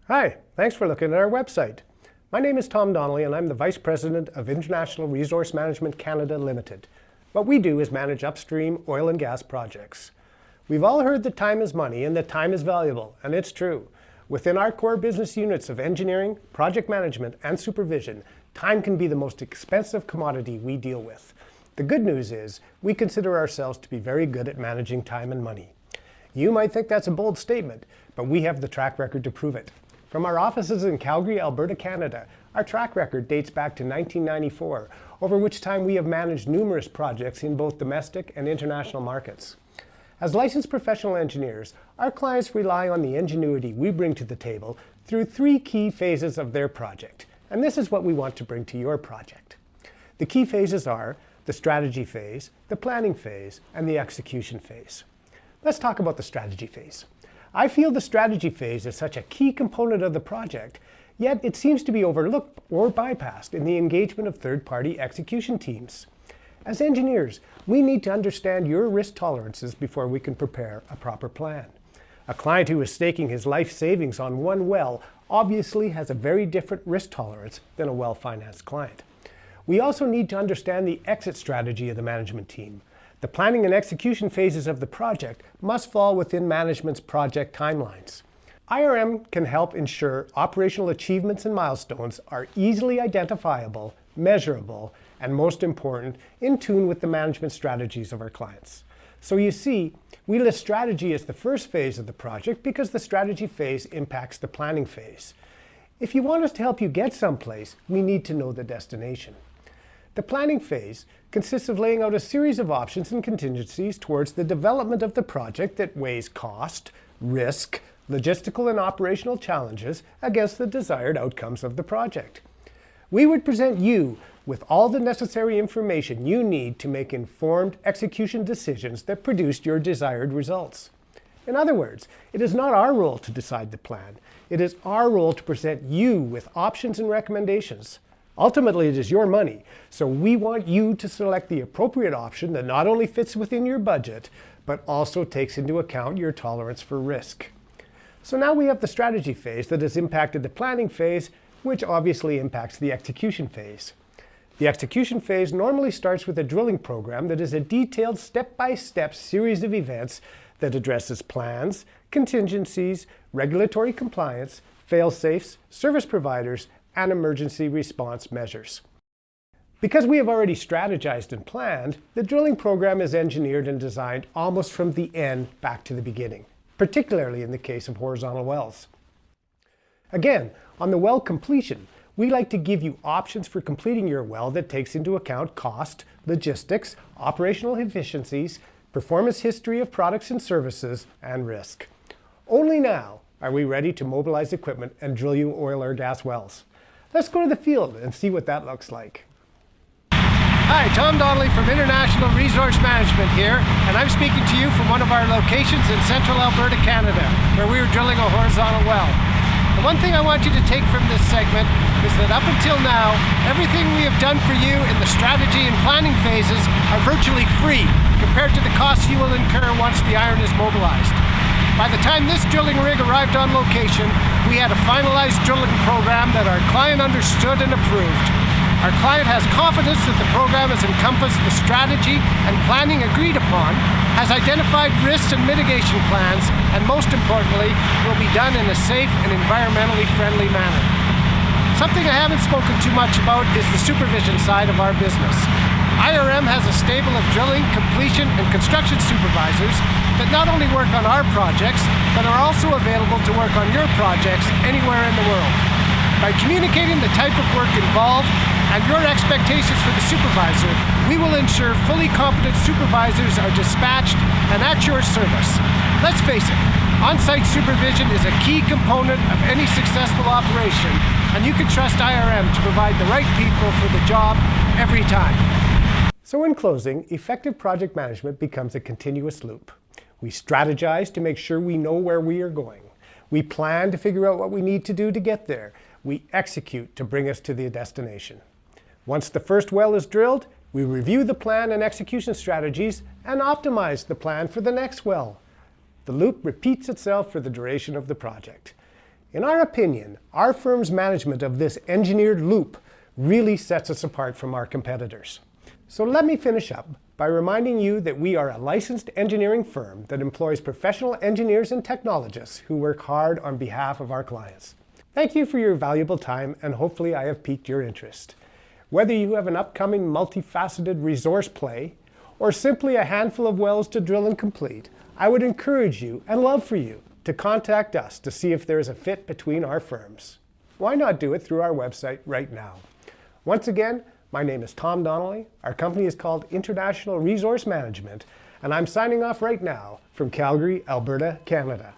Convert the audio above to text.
Hi, thanks for looking at our website. My name is Tom Donnelly and I'm the Vice President of International Resource Management Canada Limited. What we do is manage upstream oil and gas projects. We've all heard that time is money and that time is valuable, and it's true. Within our core business units of engineering, project management, and supervision, time can be the most expensive commodity we deal with. The good news is we consider ourselves to be very good at managing time and money. You might think that's a bold statement, but we have the track record to prove it. From our offices in Calgary, Alberta, Canada, our track record dates back to 1994, over which time we have managed numerous projects in both domestic and international markets. As licensed professional engineers, our clients rely on the ingenuity we bring to the table through three key phases of their project, and this is what we want to bring to your project. The key phases are the strategy phase, the planning phase, and the execution phase. Let's talk about the strategy phase. I feel the strategy phase is such a key component of the project, yet it seems to be overlooked or bypassed in the engagement of third-party execution teams. As engineers, we need to understand your risk tolerances before we can prepare a proper plan. A client who is staking his life savings on one well obviously has a very different risk tolerance than a well-financed client. We also need to understand the exit strategy of the management team. The planning and execution phases of the project must fall within management's project timelines. IRM can help ensure operational achievements and milestones are easily identifiable, measurable, and most important, in tune with the management strategies of our clients. So you see, we list strategy as the first phase of the project because the strategy phase impacts the planning phase. If you want us to help you get someplace, we need to know the destination. The planning phase consists of laying out a series of options and contingencies towards the development of the project that weighs cost, risk, logistical and operational challenges against the desired outcomes of the project. We would present you with all the necessary information you need to make informed execution decisions that produce your desired results. In other words, it is not our role to decide the plan. It is our role to present you with options and recommendations. Ultimately, it is your money, so we want you to select the appropriate option that not only fits within your budget, but also takes into account your tolerance for risk. So now we have the strategy phase that has impacted the planning phase, which obviously impacts the execution phase. The execution phase normally starts with a drilling program that is a detailed step-by-step series of events that addresses plans, contingencies, regulatory compliance, fail-safes, service providers, and emergency response measures. Because we have already strategized and planned, the drilling program is engineered and designed almost from the end back to the beginning, particularly in the case of horizontal wells. Again, on the well completion, we like to give you options for completing your well that takes into account cost, logistics, operational efficiencies, performance history of products and services, and risk. Only now are we ready to mobilize equipment and drill you oil or gas wells. Let's go to the field and see what that looks like. Hi, Tom Donnelly from International Resource Management here, and I'm speaking to you from one of our locations in central Alberta, Canada, where we are drilling a horizontal well. The one thing I want you to take from this segment is that up until now, everything we have done for you in the strategy and planning phases are virtually free compared to the costs you will incur once the iron is mobilized. By the time this drilling rig arrived on location, we had a finalized drilling program that our client understood and approved. Our client has confidence that the program has encompassed the strategy and planning agreed upon, has identified risks and mitigation plans, and most importantly, will be done in a safe and environmentally friendly manner. Something I haven't spoken too much about is the supervision side of our business. IRM has a stable of drilling, completion, and construction supervisors that not only work on our projects, but are also available to work on your projects anywhere in the world. By communicating the type of work involved and your expectations for the supervisor, we will ensure fully competent supervisors are dispatched and at your service. Let's face it, on-site supervision is a key component of any successful operation, and you can trust IRM to provide the right people for the job every time. So in closing, effective project management becomes a continuous loop. We strategize to make sure we know where we are going. We plan to figure out what we need to do to get there. We execute to bring us to the destination. Once the first well is drilled, we review the plan and execution strategies and optimize the plan for the next well. The loop repeats itself for the duration of the project. In our opinion, our firm's management of this engineered loop really sets us apart from our competitors. So let me finish up by reminding you that we are a licensed engineering firm that employs professional engineers and technologists who work hard on behalf of our clients. Thank you for your valuable time, and hopefully I have piqued your interest. Whether you have an upcoming multifaceted resource play, or simply a handful of wells to drill and complete, I would encourage you and love for you to contact us to see if there is a fit between our firms. Why not do it through our website right now? Once again, my name is Tom Donnelly. Our company is called International Resource Management, and I'm signing off right now from Calgary, Alberta, Canada.